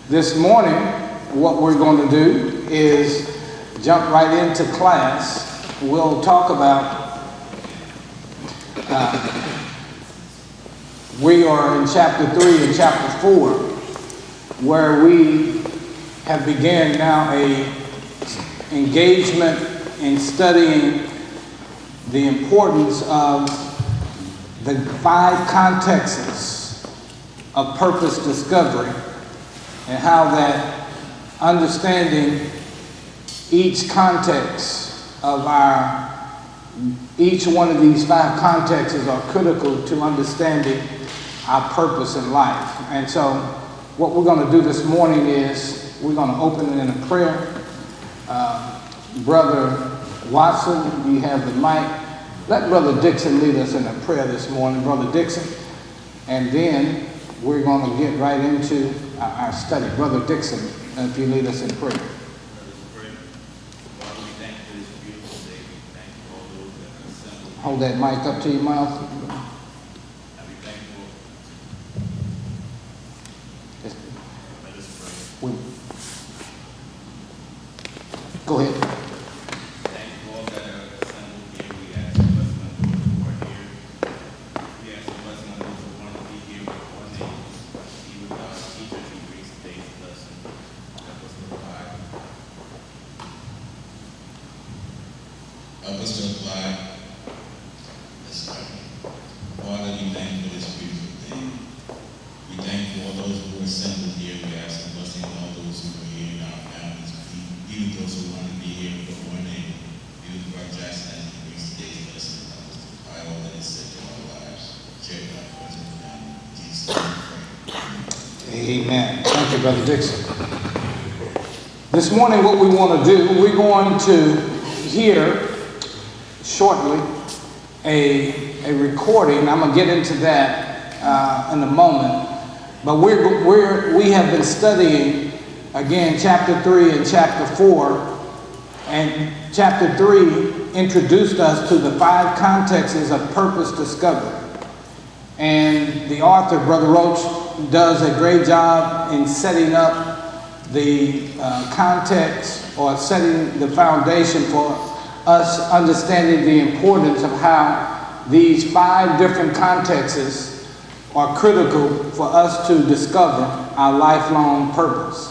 This morning, what we're going to do is jump right into class. We'll talk about, we are in chapter 3 and chapter 4, where we have begun now a engagement in studying the importance of the 5 contexts of purpose discovery, and how that understanding each context of each one of these 5 contexts are critical to understanding our purpose in life. And so what we're going to do this morning is we're going to open it in a prayer. Brother Watson, you have the mic. Let Brother Dixon lead us in a prayer this morning, Brother Dixon. And then we're going to get right into our study. Brother Dixon, if you lead us in prayer. Hold that mic up to your mouth. Go ahead. Amen. Thank you, Brother Dixon. This morning, what we want to do, we're going to hear shortly a recording. I'm going to get into that in a moment. But we have been studying, again, chapter 3 and chapter 4. And chapter 3 introduced us to the 5 contexts of purpose discovery. And the author, Brother Roach, does a great job in setting up the context or setting the foundation for us understanding the importance of how these 5 different contexts are critical for us to discover our lifelong purpose.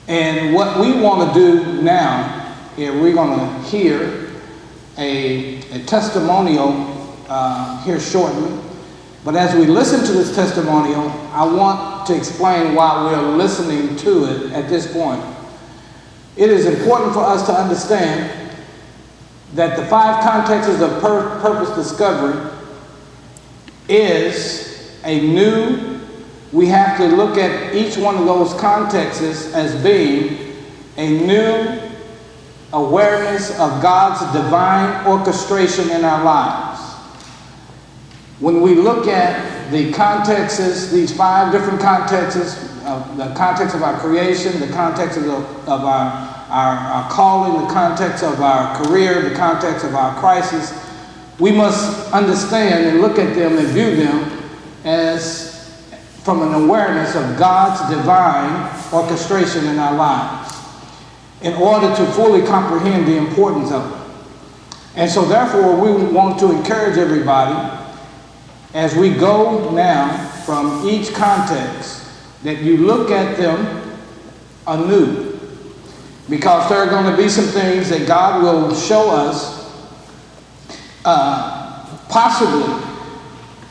And what we want to do now is we're going to hear a testimonial here shortly. But as we listen to this testimonial, I want to explain why we're listening to it at this point. It is important for us to understand that the 5 contexts of purpose discovery is we have to look at each one of those contexts as being a new awareness of God's divine orchestration in our lives. When we look at the contexts, these 5 different contexts, the context of our creation, the context of our calling, the context of our career, the context of our crisis, we must understand and look at them and view them as from an awareness of God's divine orchestration in our lives in order to fully comprehend the importance of it. And so therefore, we want to encourage everybody as we go now from each context, that you look at them anew. Because there are going to be some things that God will show us, possibly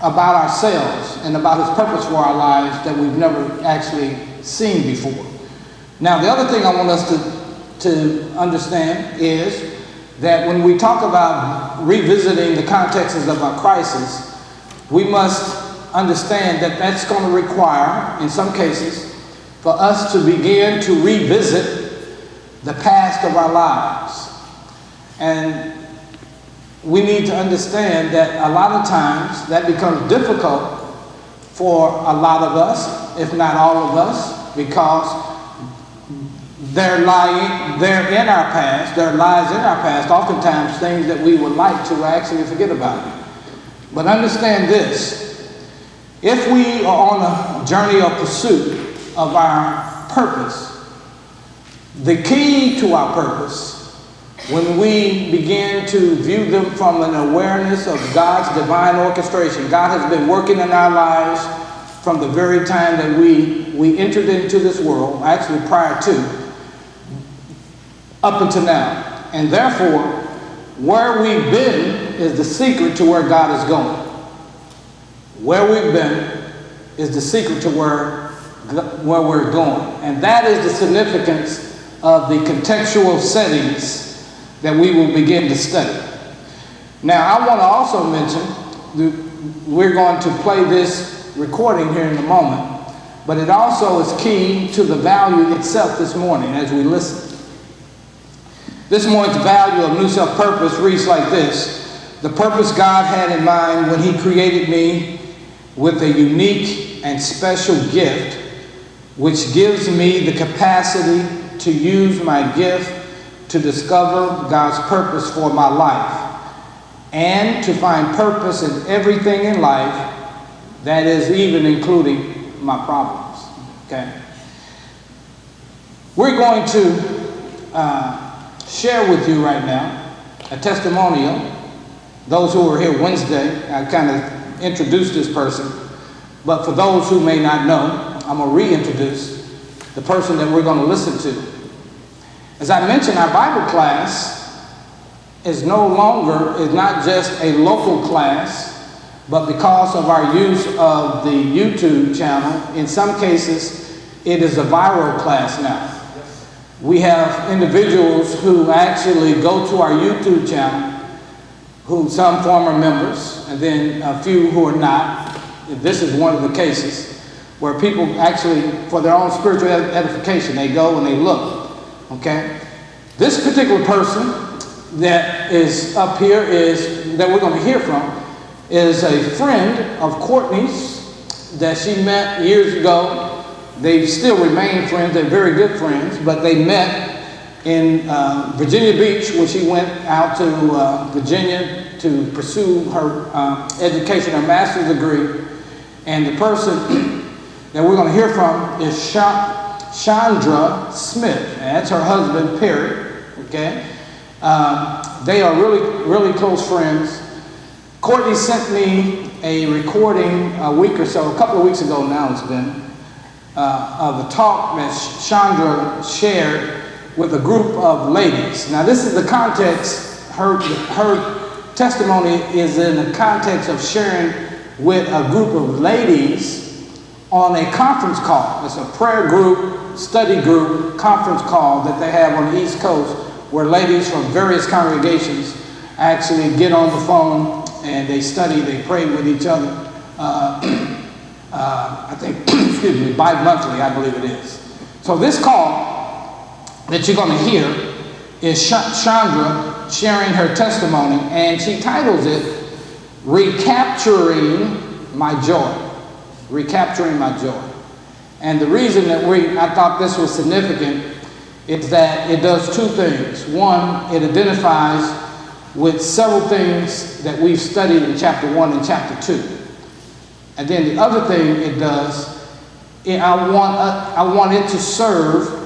about ourselves and about His purpose for our lives that we've never actually seen before. Now, the other thing I want us to understand is that when we talk about revisiting the contexts of our crisis, we must understand that that's going to require, in some cases, for us to begin to revisit the past of our lives. And we need to understand that a lot of times that becomes difficult for a lot of us, if not all of us, because there in our past, there lies in our past, oftentimes things that we would like to actually forget about. But understand this, if we are on a journey of pursuit, of our purpose. The key to our purpose, when we begin to view them from an awareness of God's divine orchestration, God has been working in our lives from the very time that we entered into this world, actually prior to, up until now. And therefore, where we've been is the secret to where God is going. Where we've been is the secret to where we're going. And that is the significance of the contextual settings that we will begin to study. Now, I want to also mention, we're going to play this recording here in a moment, but it also is key to the value itself this morning as we listen. This morning's value of New Self Purpose reads like this: the purpose God had in mind when He created me with a unique and special gift, which gives me the capacity to use my gift to discover God's purpose for my life and to find purpose in everything in life, that is even including my problems. Okay? We're going to share with you right now a testimonial. Those who were here Wednesday, I kind of introduced this person, but for those who may not know, I'm going to reintroduce the person that we're going to listen to. As I mentioned, our Bible class is not just a local class, but because of our use of the YouTube channel, in some cases, it is a viral class now. We have individuals who actually go to our YouTube channel, who some former members, and then a few who are not. This is one of the cases where people actually, for their own spiritual edification, they go and they look. Okay? This particular person that is up here that we're going to hear from is a friend of Courtney's that she met years ago. They still remain friends. They're very good friends, but they met in Virginia Beach when she went out to Virginia to pursue her education, her master's degree. And the person that we're going to hear from is Chandra Smith. And that's her husband, Perry. Okay? They are really, really close friends. Courtney sent me a recording a couple of weeks ago now it's been, of a talk that Chandra shared with a group of ladies. Now this is the context, her testimony is in the context of sharing with a group of ladies on a conference call. It's a prayer group, study group, conference call that they have on the East Coast, where ladies from various congregations actually get on the phone and they study, they pray with each other. I think, excuse me, bi-monthly, I believe it is. So this call that you're going to hear is Chandra sharing her testimony, and she titles it, Recapturing My Joy. Recapturing My Joy. And the reason that I thought this was significant is that it does two things. One, it identifies with several things that we've studied in chapter 1 and chapter 2. And then the other thing it does, I want it to serve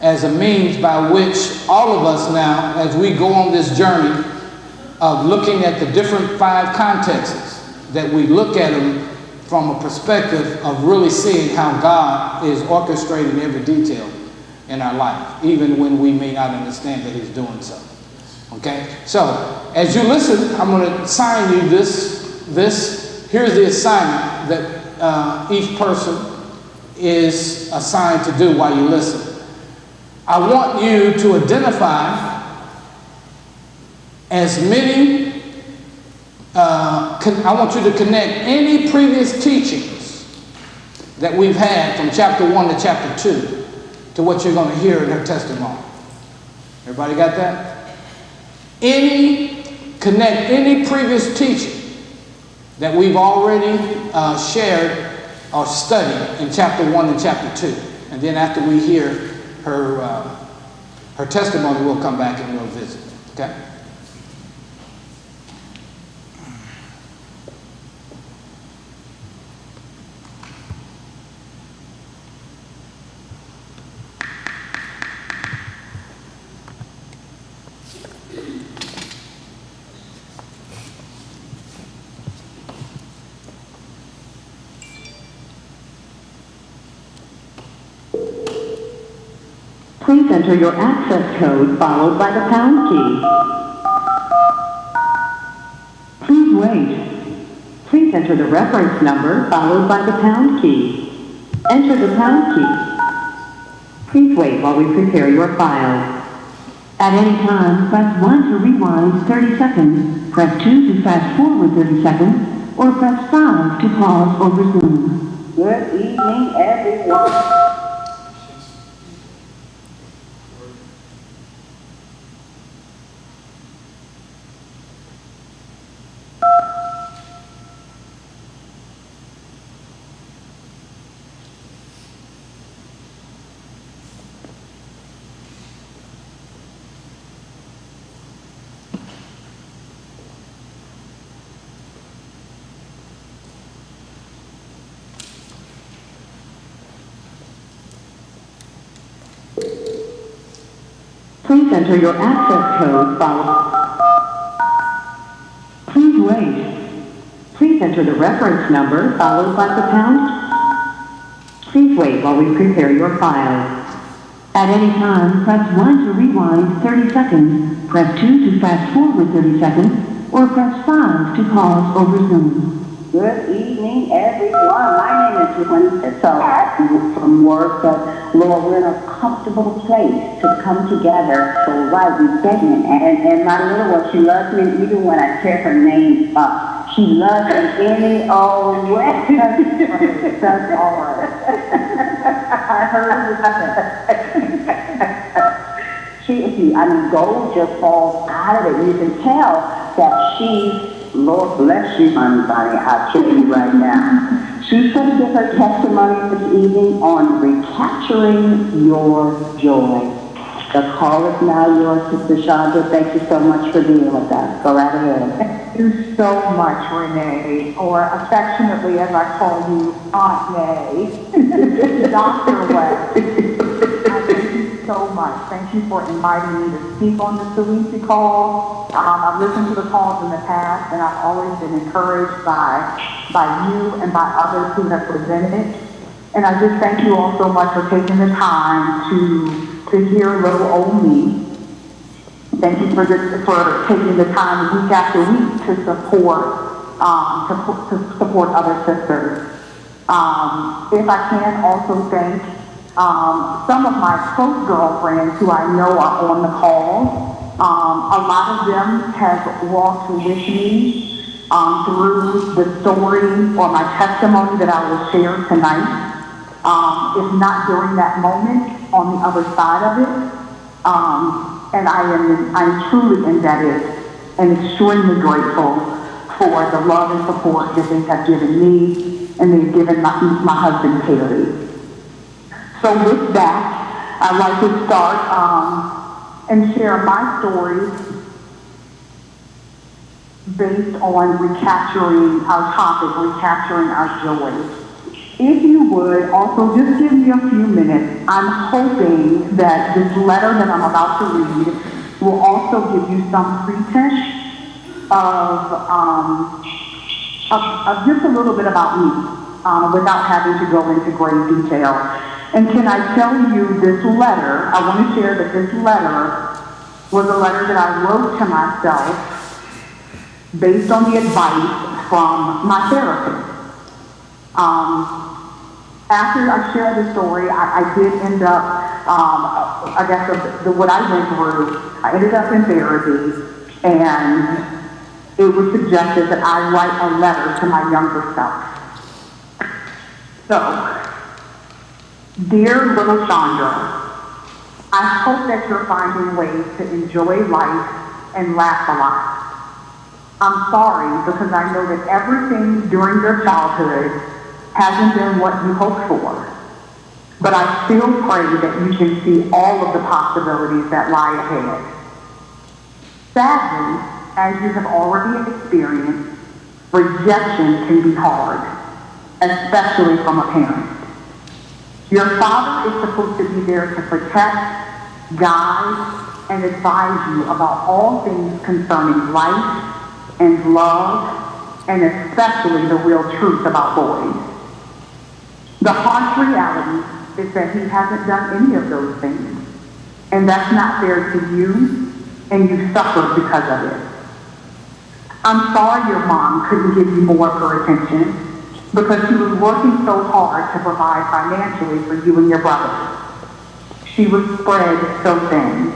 as a means by which all of us now, as we go on this journey of looking at the different 5 contexts, that we look at them from a perspective of really seeing how God is orchestrating every detail in our life, even when we may not understand that He's doing so. Okay? So, as you listen, I'm going to assign you this. Here's the assignment that each person is assigned to do while you listen. I want you to identify as many, I want you to connect any previous teachings that we've had from chapter 1 to chapter 2 to what you're going to hear in her testimony. Everybody got that? Connect any previous teaching that we've already shared or studied in chapter 1 and chapter 2. And then after we hear her testimony, we'll come back and we'll visit. Okay? Please enter your access code followed by the pound key. Please wait. Please enter the reference number followed by the pound key. Enter the pound key. Please wait while we prepare your file. At any time, press 1 to rewind 30 seconds, press 2 to fast forward 30 seconds, or press 5 to pause or resume. Good evening, everyone. Please enter your access code followed. Please wait. Please enter the reference number followed by the pound. Please wait while we prepare your file. At any time, press 1 to rewind 30 seconds, press 2 to fast forward 30 seconds, or press 5 to pause or resume. Good evening, everyone. My name is Juanita. So from work, but Lord, we're in a comfortable place to come together. So right, we pregnant, and my little one, she loves me even when I tear her name up. She loves me any old way. That's all right. I heard it. I mean, gold just falls out of it. You can tell that she's, Lord bless you, honey bunny, I'll tell you right now. She's going to give her testimony this evening on recapturing your joy. The call is now yours, Sister Chandra. Thank you so much for being with us. Go right ahead. Thank you so much, Renee, or affectionately as I call you, Aunt May, Dr. West. Thank you so much. Thank you for inviting me to speak on the Lucy call. I've listened to the calls in the past, and I've always been encouraged by you and by others who have presented it. And I just thank you all so much for taking the time to hear little old me. Thank you for taking the time week after week to support other sisters. If I can also thank some of my close girlfriends who I know are on the call. A lot of them have walked with me through the story or my testimony that I will share tonight. If not during that moment, on the other side of it. And I'm truly indebted and extremely grateful for the love and support that they have given me and they've given my husband, Terry. So with that, I'd like to start and share my story based on recapturing our topic, recapturing our joy. If you would also just give me a few minutes, I'm hoping that this letter that I'm about to read will also give you some pretense of just a little bit about me without having to go into great detail. And can I tell you this letter, I want to share that this letter was a letter that I wrote to myself based on the advice from my therapist. After I shared the story, I did end up, I guess what I went through, I ended up in therapy, and it was suggested that I write a letter to my younger self. So, dear little Chandra, I hope that you're finding ways to enjoy life and laugh a lot. I'm sorry because I know that everything during your childhood hasn't been what you hoped for. But I still pray that you can see all of the possibilities that lie ahead. Sadly, as you have already experienced, rejection can be hard, especially from a parent. Your father is supposed to be there to protect, guide, and advise you about all things concerning life and love, and especially the real truth about boys. The harsh reality is that he hasn't done any of those things. And that's not fair to you, and you suffered because of it. I'm sorry your mom couldn't give you more of her attention because she was working so hard to provide financially for you and your brother. She was spread so thin.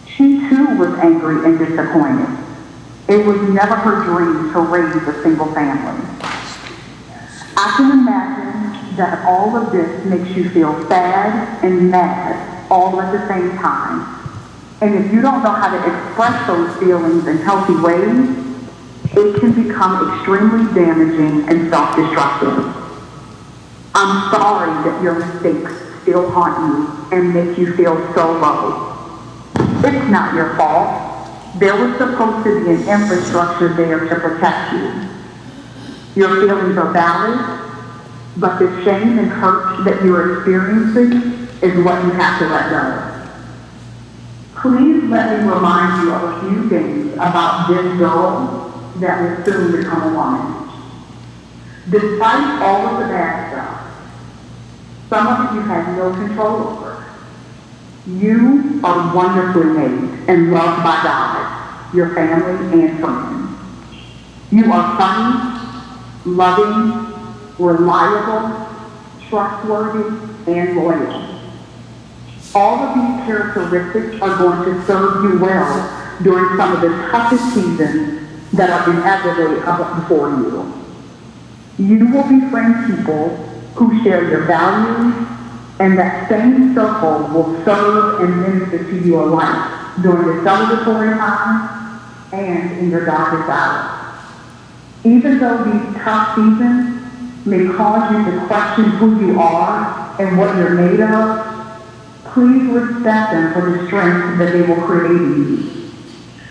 She too was angry and disappointed. It was never her dream to raise a single family. I can imagine that all of this makes you feel sad and mad all at the same time. And if you don't know how to express those feelings in healthy ways, it can become extremely damaging and self-destructive. I'm sorry that your mistakes still haunt you and make you feel so low. It's not your fault. There was supposed to be an infrastructure there to protect you. Your feelings are valid, but the shame and hurt that you're experiencing is what you have to let go. Please let me remind you of a few things about this girl that will soon become a woman. Despite all of the bad stuff, some of it you had no control over. You are wonderfully made and loved by God, your family, and friends. You are funny, loving, reliable, trustworthy, and loyal. All of these characteristics are going to serve you well during some of the toughest seasons that are inevitably up before you. You will befriend people who share your values, and that same circle will serve and minister to you alike during the celebratory time and in your darkest hours. Even though these tough seasons may cause you to question who you are and what you're made of, please respect them for the strength that they will create in you.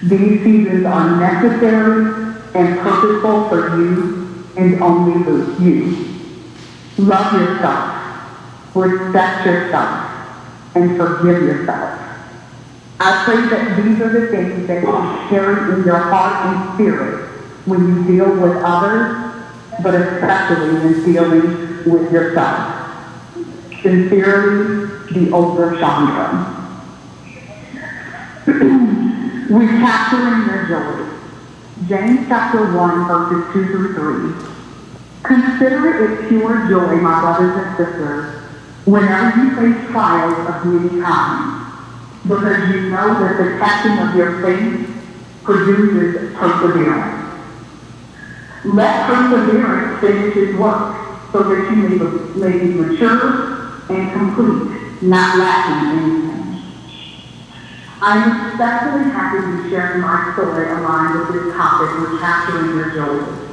These seasons are necessary and purposeful for you and only for you. Love yourself, respect yourself, and forgive yourself. I pray that these are the things that you carry in your heart and spirit when you deal with others, but especially when dealing with yourself. Sincerely, the older Chandra. Recapturing your joy. James chapter 1, verses 2 through 3. Consider it pure joy, my brothers and sisters, whenever you face trials of many kinds, because you know that the testing of your faith produces perseverance. Let perseverance finish its work, so that you may be mature and complete, not lacking anything. I am especially happy to be sharing my story aligned with this topic, recapturing your joy.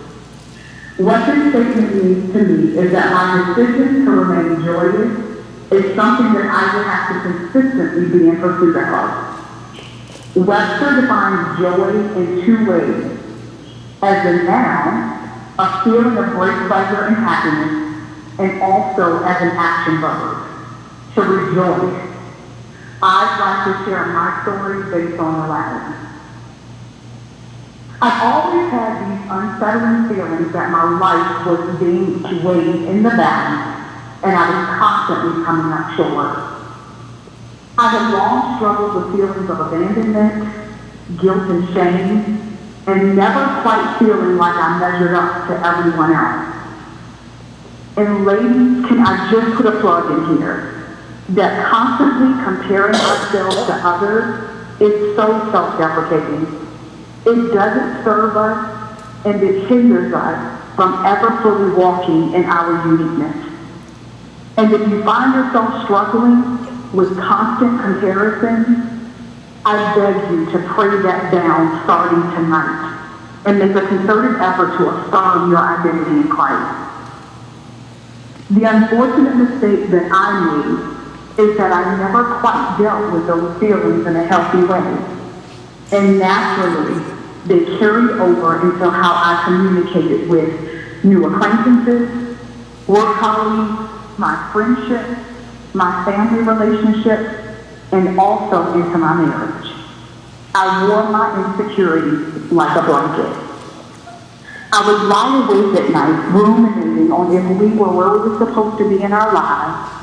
What this statement means to me is that my decision to remain joyous is something that I will have to consistently be in pursuit of. Webster defines joy in two ways: as a noun, a feeling of great pleasure and happiness, and also as an action verb, to rejoice. I'd like to share my story based on the latter. I've always had these unsettling feelings that my life was being weighed in the balance, and I was constantly coming up short. I had long struggled with feelings of abandonment, guilt and shame, and never quite feeling like I measured up to everyone else. And ladies, can I just put a plug in here? That constantly comparing ourselves to others is so self-deprecating. It doesn't serve us, and it hinders us from ever fully walking in our uniqueness. And if you find yourself struggling with constant comparison, I beg you to pray that down starting tonight and make a concerted effort to affirm your identity in Christ. The unfortunate mistake that I made is that I never quite dealt with those feelings in a healthy way. And naturally, they carried over into how I communicated with new acquaintances, work colleagues, my friendships, my family relationships, and also into my marriage. I wore my insecurities like a blanket. I would lie awake at night ruminating on if we were where we were supposed to be in our lives.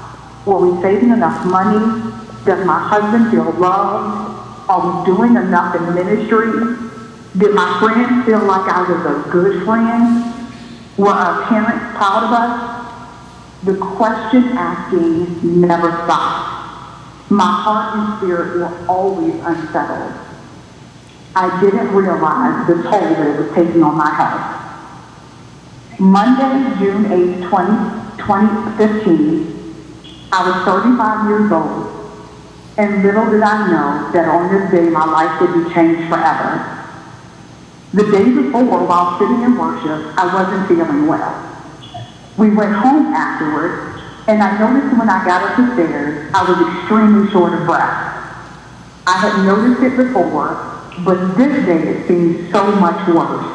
Were we saving enough money? Does my husband feel loved? Are we doing enough in ministry? Did my friends feel like I was a good friend? Were our parents proud of us? The question asking never stopped. My heart and spirit were always unsettled. I didn't realize the toll that it was taking on my health. Monday, June 8, 2015, I was 35 years old, and little did I know that on this day my life would be changed forever. The day before, while sitting in worship, I wasn't feeling well. We went home afterwards, and I noticed when I got up the stairs, I was extremely short of breath. I had noticed it before, but this day it seemed so much worse.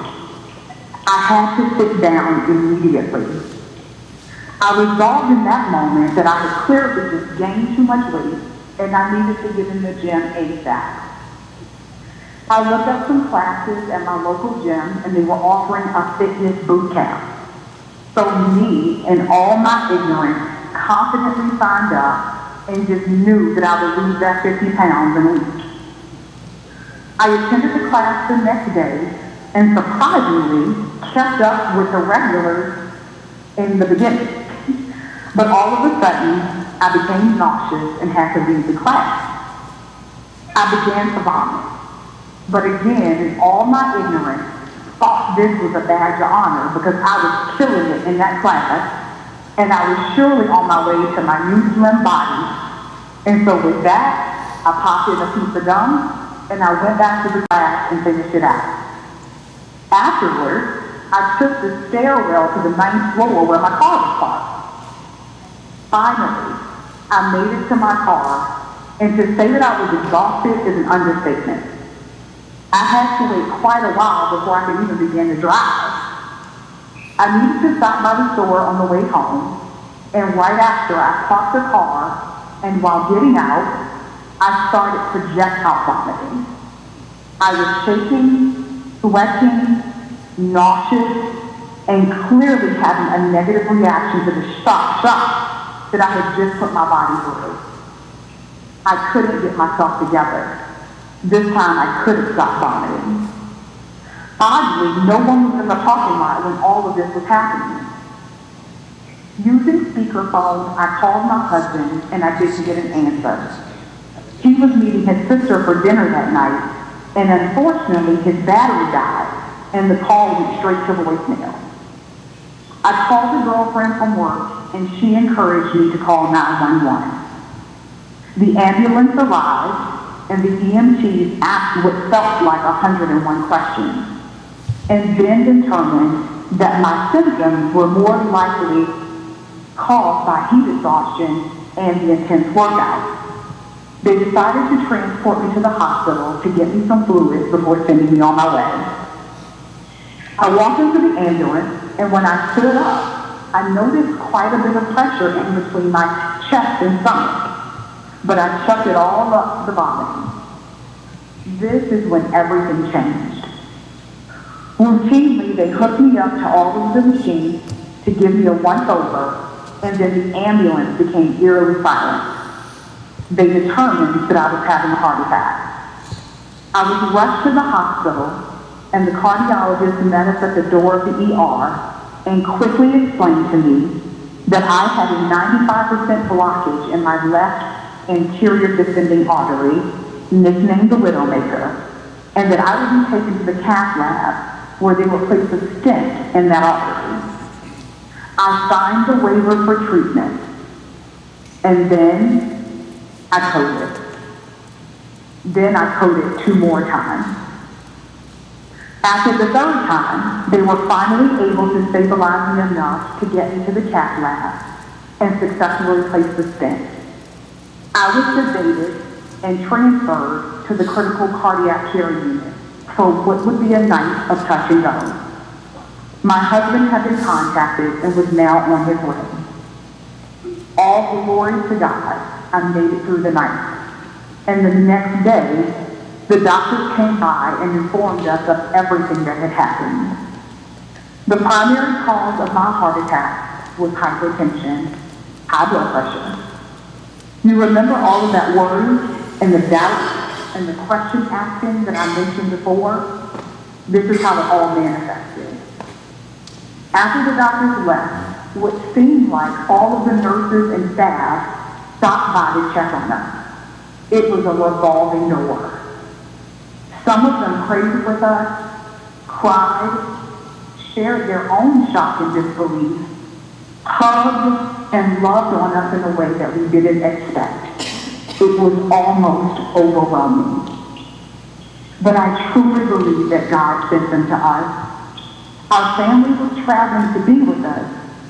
I had to sit down immediately. I resolved in that moment that I had clearly just gained too much weight, and I needed to get in the gym ASAP. I looked up some classes at my local gym, and they were offering a fitness boot camp. So me, in all my ignorance, confidently signed up and just knew that I would lose that 50 pounds in a week. I attended the class the next day and surprisingly kept up with the regulars in the beginning. But all of a sudden, I became nauseous and had to leave the class. I began to vomit. But again, in all my ignorance, thought this was a badge of honor because I was killing it in that class, and I was surely on my way to my new slim body. And so with that, I popped in a piece of gum, and I went back to the class and finished it out. Afterwards, I took the stairwell to the 9th floor where my car was parked. Finally, I made it to my car, and to say that I was exhausted is an understatement. I had to wait quite a while before I could even begin to drive. I needed to stop by the store on the way home, and right after I parked the car, and while getting out, I started projectile vomiting. I was shaking, sweating, nauseous, and clearly having a negative reaction to the shock that I had just put my body through. I couldn't get myself together. This time I couldn't stop vomiting. Oddly, no one was in the parking lot when all of this was happening. Using speakerphone, I called my husband and I didn't get an answer. He was meeting his sister for dinner that night, and unfortunately his battery died and the call went straight to voicemail. I called a girlfriend from work and she encouraged me to call 911. The ambulance arrived and the EMTs asked what felt like 101 questions, and then determined that my symptoms were more likely caused by heat exhaustion and the intense workout. They decided to transport me to the hospital to get me some fluids before sending me on my way. I walked into the ambulance, and when I stood up, I noticed quite a bit of pressure in between my chest and stomach, but I chucked it all up the vomiting. This is when everything changed. Routinely, they hooked me up to all of the machines to give me a once-over, and then the ambulance became eerily silent. They determined that I was having a heart attack. I was rushed to the hospital, and the cardiologist met us at the door of the ER and quickly explained to me that I had a 95% blockage in my left anterior descending artery, nicknamed the Widowmaker, and that I would be taken to the cath lab where they would place a stent in that artery. I signed the waiver for treatment, and then I coded. Then I coded 2 more times. After the 3rd time, they were finally able to stabilize me enough to get me to the cath lab and successfully place the stent. I was sedated and transferred to the critical cardiac care unit for what would be a night of touch and go. My husband had been contacted and was now on his way. All glory to God, I made it through the night. And the next day, the doctors came by and informed us of everything that had happened. The primary cause of my heart attack was hypertension, high blood pressure. You remember all of that worry and the doubt and the question asking that I mentioned before? This is how it all manifested. After the doctors left, what seemed like all of the nurses and staff stopped by to check on us. It was a revolving door. Some of them prayed with us, cried, shared their own shock and disbelief, hugged and loved on us in a way that we didn't expect. It was almost overwhelming. But I truly believe that God sent them to us. Our family was traveling to be with us,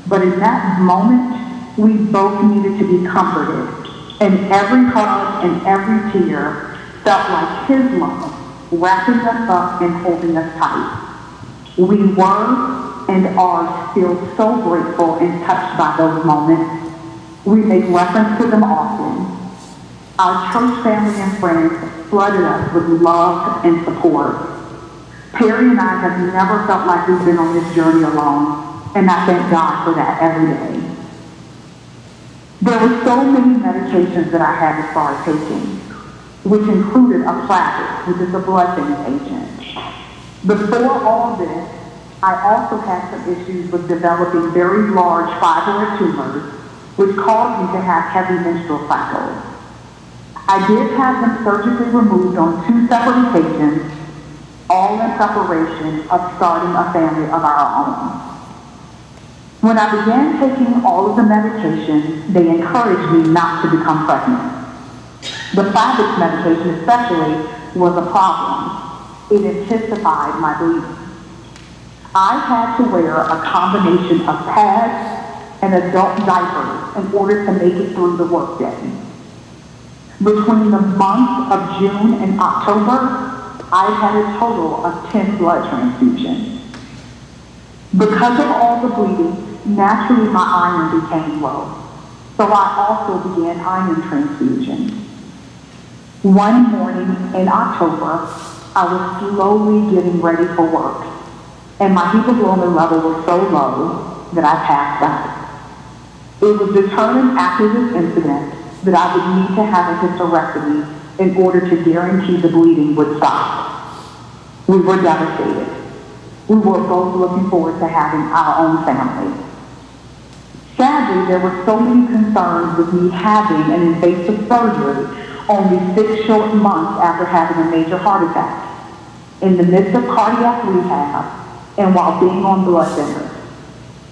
but in that moment, we both needed to be comforted. And every hug and every tear felt like His love, wrapping us up and holding us tight. We were and are still so grateful and touched by those moments. We make reference to them often. Our church family and friends flooded us with love and support. Perry and I have never felt like we've been on this journey alone, and I thank God for that every day. There were so many medications that I had to start taking, which included a Plavix, which is a blood thinning agent. Before all this, I also had some issues with developing very large fibroid tumors, which caused me to have heavy menstrual cycles. I did have them surgically removed on 2 separate occasions, all in preparation of starting a family of our own. When I began taking all of the medication, they encouraged me not to become pregnant. The Plavix medication especially was a problem. It intensified my bleeding. I had to wear a combination of pads and adult diapers in order to make it through the workday. Between the months of June and October, I had a total of 10 blood transfusions. Because of all the bleeding, naturally my iron became low, so I also began iron transfusions. One morning in October, I was slowly getting ready for work, and my hemoglobin level was so low that I passed out. It was determined after this incident that I would need to have a hysterectomy in order to guarantee the bleeding would stop. We were devastated. We were both looking forward to having our own family. Sadly, there were so many concerns with me having an invasive surgery only 6 short months after having a major heart attack, in the midst of cardiac rehab and while being on blood thinners.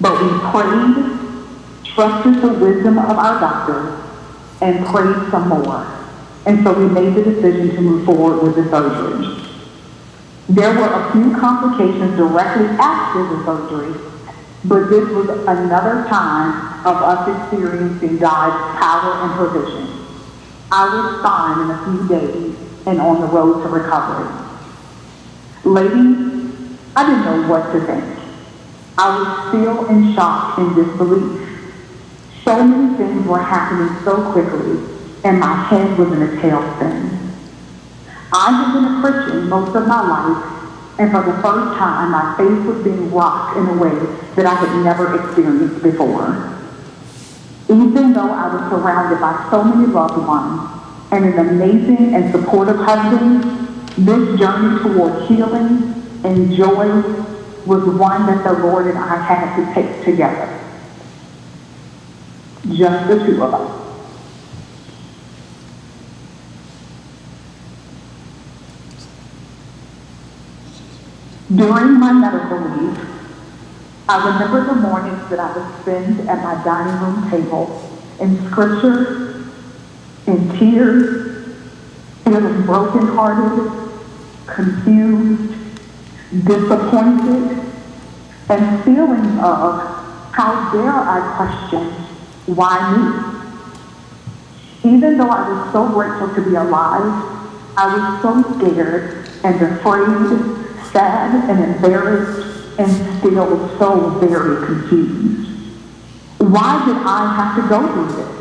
But we prayed, trusted the wisdom of our doctors, and prayed some more. And so we made the decision to move forward with the surgery. There were a few complications directly after the surgery, but this was another time of us experiencing God's power and provision. I was fine in a few days and on the road to recovery. Ladies, I didn't know what to think. I was still in shock and disbelief. So many things were happening so quickly, and my head was in a tailspin. I had been a Christian most of my life, and for the first time, my faith was being rocked in a way that I had never experienced before. Even though I was surrounded by so many loved ones and an amazing and supportive husband, this journey toward healing and joy was one that the Lord and I had to take together. Just the 2 of us. During my medical leave, I remember the mornings that I would spend at my dining room table in scripture, in tears, feeling brokenhearted, confused, disappointed, and feelings of how dare I question why me? Even though I was so grateful to be alive, I was so scared and afraid, sad and embarrassed, and still so very confused. Why did I have to go through this?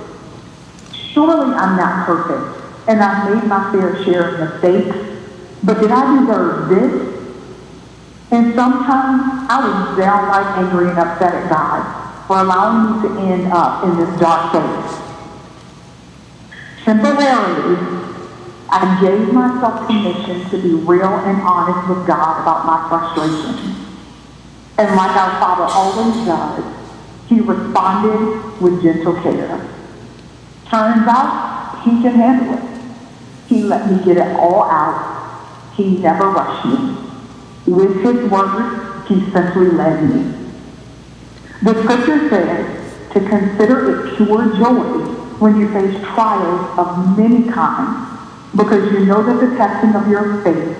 Surely I'm not perfect, and I've made my fair share of mistakes, but did I deserve this? And sometimes I was downright angry and upset at God for allowing me to end up in this dark place. Temporarily, I gave myself permission to be real and honest with God about my frustrations. And like our Father always does, He responded with gentle care. Turns out, He can handle it. He let me get it all out. He never rushed me. With His word, He simply led me. The scripture says to consider it pure joy when you face trials of many kinds, because you know that the testing of your faith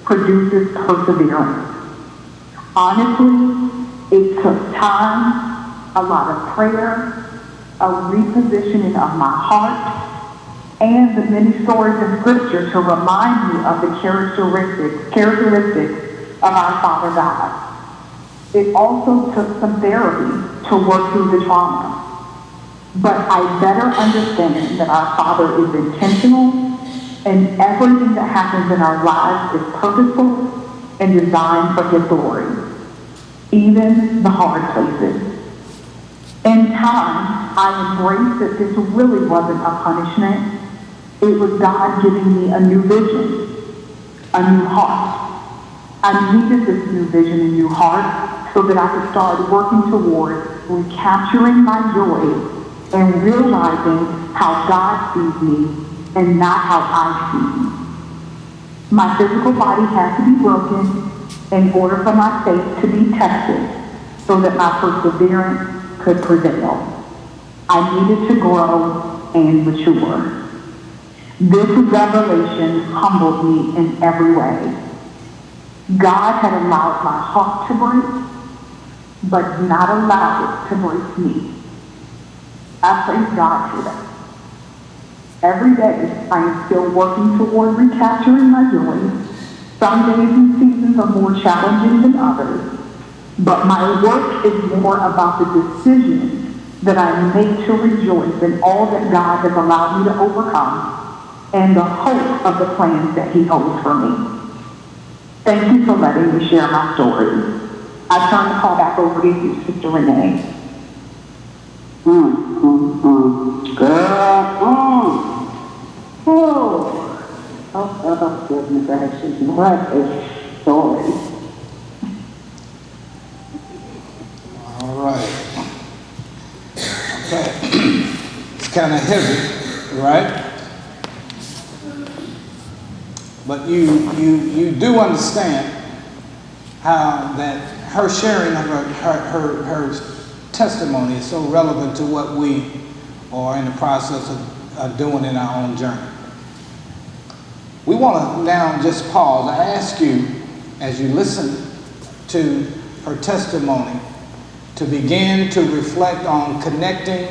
produces perseverance. Honestly, it took time, a lot of prayer, a repositioning of my heart, and the many stories in Scripture to remind me of the characteristics of our Father God. It also took some therapy to work through the trauma. But I better understand that our Father is intentional and everything that happens in our lives is purposeful and designed for His glory, even the hard places. In time, I embraced that this really wasn't a punishment. It was God giving me a new vision, a new heart. I needed this new vision and new heart so that I could start working towards recapturing my joy and realizing how God sees me and not how I see me. My physical body had to be broken in order for my faith to be tested so that my perseverance could prevail. I needed to grow and mature. This revelation humbled me in every way. God had allowed my heart to break, but not allowed it to break me. I praise God for that. Every day, I am still working toward recapturing my joy. Some days and seasons are more challenging than others, but my work is more about the decisions that I make to rejoice in all that God has allowed me to overcome and the hope of the plans that He holds for me. Thank you for letting me share my story. I turn the call back over to you, Sister Renee. Girl, oh, goodness gracious, what a story. All right. Okay. It's kind of heavy, right? But you do understand how that her sharing of her testimony is so relevant to what we are in the process of doing in our own journey. We want to now just pause. I ask you, as you listen to her testimony, to begin to reflect on connecting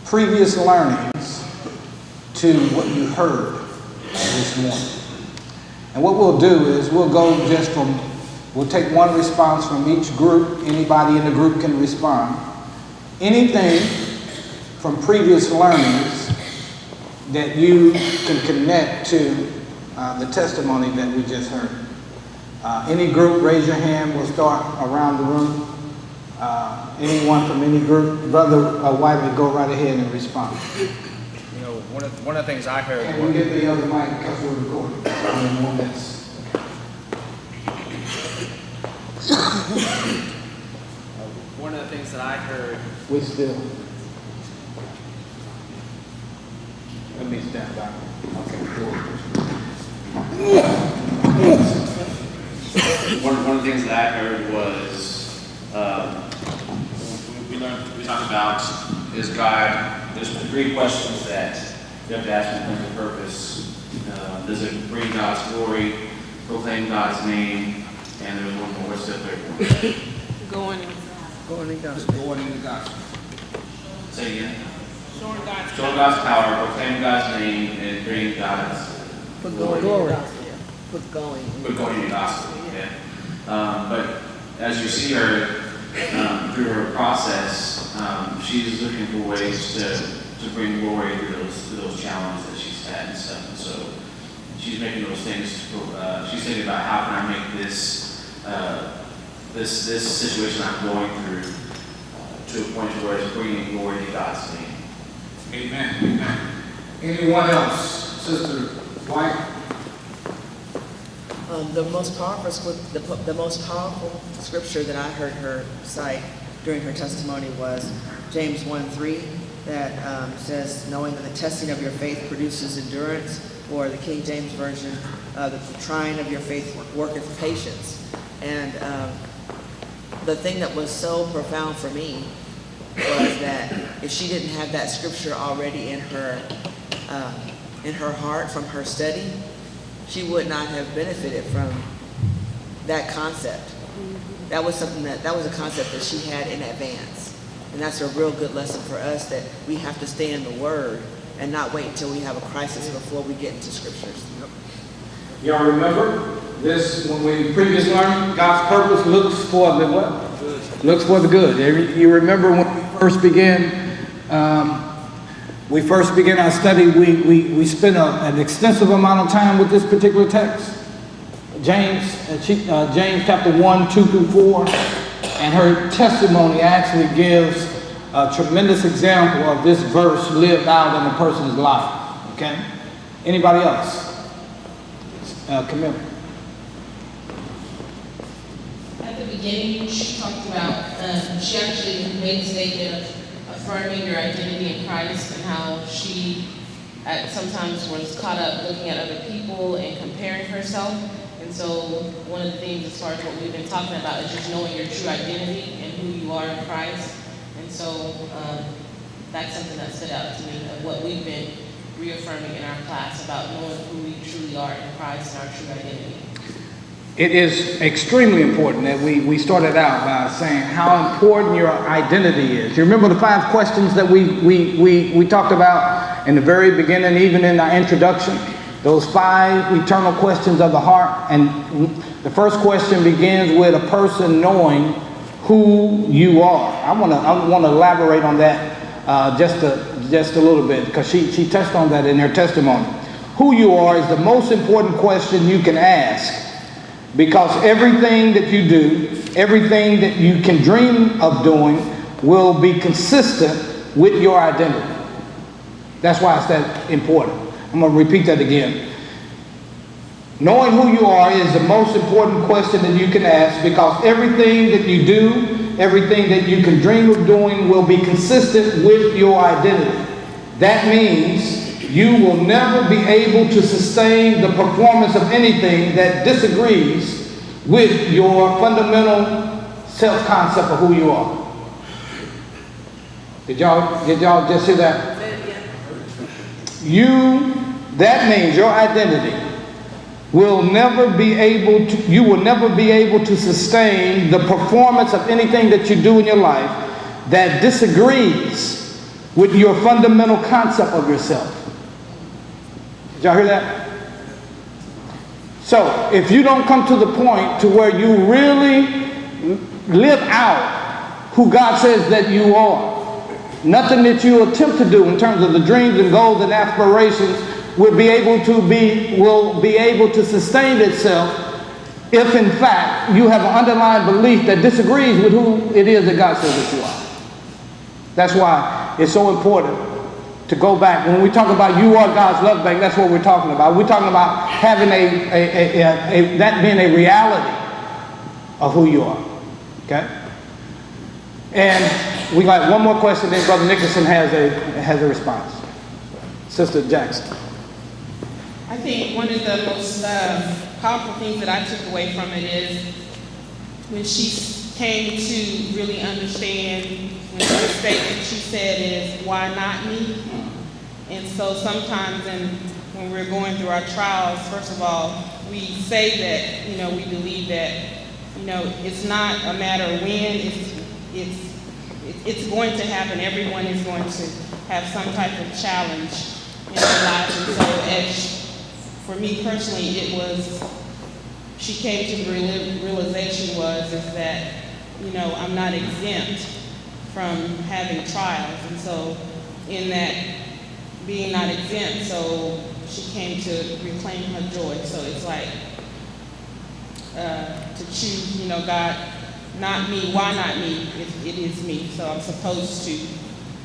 previous learnings to what you heard this morning. And what we'll do is we'll take one response from each group. Anybody in the group can respond. Anything from previous learnings that you can connect to the testimony that we just heard. Any group, raise your hand. We'll start around the room. Anyone from any group? Brother Wiley, go right ahead and respond. You know, one of the things I heard And we'll get the other mic because we're recording. In 1 minute. one of the things that I heard. We still. Let me stand back. One of the things that I heard was we talked about is God. There's 3 questions that you have to ask in terms of purpose. Does it bring God's glory, proclaim God's name, and there's one more. What's the third one? Going in the gospel. Say again. showing God's Show God's power, proclaim God's name, and bring God's glory. but going in the gospel. Yeah. But as you see her through her process, she's looking for ways to bring glory to those challenges that she's had and stuff. And so she's making those things. She's thinking about how can I make this this situation I'm going through to a point where it's bringing glory to God's name. Amen. Amen. Anyone else? Sister White? The most powerful, the most powerful scripture that I heard her cite during her testimony was James 1:3, that says, knowing that the testing of your faith produces endurance, or the King James Version, the trying of your faith worketh patience. And the thing that was so profound for me was that if she didn't have that scripture already in her heart from her study, she would not have benefited from that concept. That was a concept that she had in advance. And that's a real good lesson for us, that we have to stay in the Word and not wait until we have a crisis before we get into scriptures. Y'all remember this when we previously learned? God's purpose looks for the what? Looks for the good. You remember when we first began our study, we spent an extensive amount of time with this particular text. James chapter 1, 2 through 4. And her testimony actually gives a tremendous example of this verse lived out in a person's life. Okay? Anybody else? Camille. At the beginning, she talked about, she actually made a statement of affirming your identity in Christ, and how she sometimes was caught up looking at other people and comparing herself. And so one of the things as far as what we've been talking about is just knowing your true identity and who you are in Christ. And so that's something that stood out to me of what we've been reaffirming in our class about knowing who we truly are in Christ and our true identity. It is extremely important that we started out by saying how important your identity is. You remember the 5 questions that we talked about in the very beginning, even in our introduction? Those 5 eternal questions of the heart. And the first question begins with a person knowing who you are. I want to elaborate on that just a little bit, because she touched on that in her testimony. Who you are is the most important question you can ask, because everything that you do, everything that you can dream of doing, will be consistent with your identity. That's why it's that important. I'm going to repeat that again. Knowing who you are is the most important question that you can ask, because everything that you do, everything that you can dream of doing, will be consistent with your identity. That means you will never be able to sustain the performance of anything that disagrees with your fundamental self-concept of who you are. Did y'all just hear that? That means your identity you will never be able to sustain the performance of anything that you do in your life that disagrees with your fundamental concept of yourself. Did y'all hear that? So, if you don't come to the point to where you really live out who God says that you are, nothing that you attempt to do in terms of the dreams and goals and aspirations will be able to sustain itself if in fact you have an underlying belief that disagrees with who it is that God says that you are. That's why it's so important to go back. When we talk about you are God's love bank, that's what we're talking about. We're talking about having that being a reality of who you are. Okay? And we got one more question, then Brother Nicholson has a response. Sister Jackson. I think one of the most powerful things that I took away from it is when she came to really understand, the statement she said is, why not me? And so sometimes when we're going through our trials, first of all, we say that, we believe that, it's not a matter of when, it's going to happen. Everyone is going to have some type of challenge in their lives. And so for me personally, she came to the realization is that, I'm not exempt from having trials. And so in that being not exempt, so she came to reclaim her joy. So it's like to choose, God, not me. Why not me? It is me. So I'm supposed to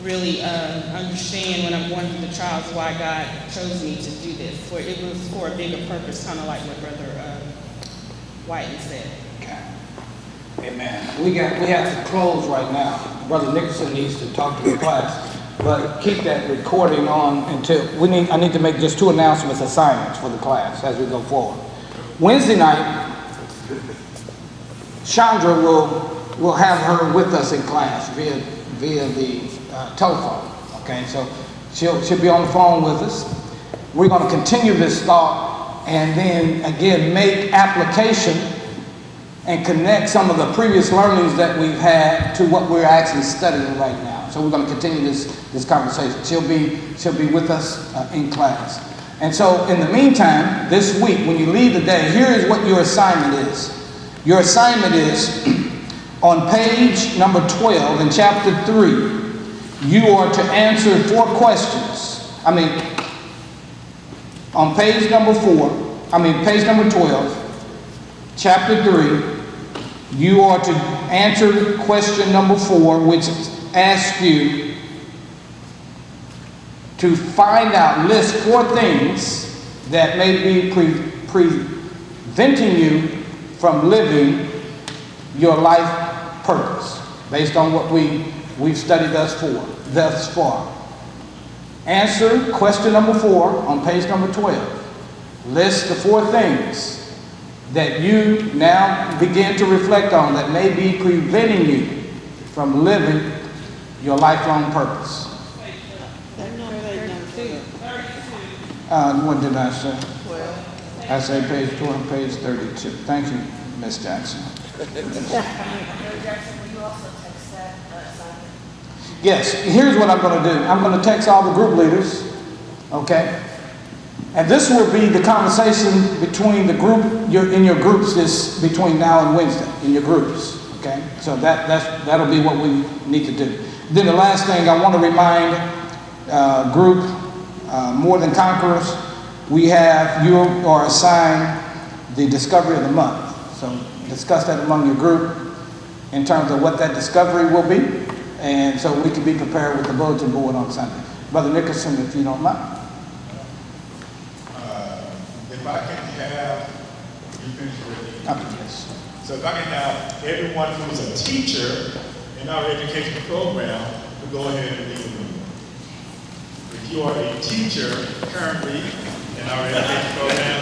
really understand when I'm going through the trials why God chose me to do this. For it was for a bigger purpose, kind of like what Brother Whiten said. Okay. Amen. We have to close right now. Brother Nicholson needs to talk to the class, but keep that recording on until I need to make just 2 announcements, assignments for the class as we go forward. Wednesday night, Chandra will have her with us in class via the telephone. Okay, so she'll be on the phone with us. We're going to continue this thought and then again make application and connect some of the previous learnings that we've had to what we're actually studying right now. So we're going to continue this conversation. She'll be with us in class. And so in the meantime, this week, when you leave the day, here is what your assignment is. Your assignment is on page number 12 in chapter 3, you are to answer 4 questions. On page number 12, chapter 3, you are to answer question number 4, which asks you to find out, list 4 things that may be preventing you from living your life purpose, based on what we've studied thus far. Answer question number 4 on page number 12. List the 4 things that you now begin to reflect on that may be preventing you from living your lifelong purpose. What did I say? I say page 12, page 32. Thank you, Ms. Jackson. Yes, here's what I'm going to do. I'm going to text all the group leaders, okay? And this will be the conversation between the group, in your groups between now and Wednesday, in your groups, okay? So that'll be what we need to do. Then the last thing I want to remind group, More Than Conquerors, you are assigned the discovery of the month. So discuss that among your group in terms of what that discovery will be. And so we can be prepared with the bulletin board on Sunday. Brother Nicholson, if you don't mind. If I can have, you finish with it. Yes. So if I can have everyone who is a teacher in our educational program to go ahead and leave the room. If you are a teacher currently in our education program,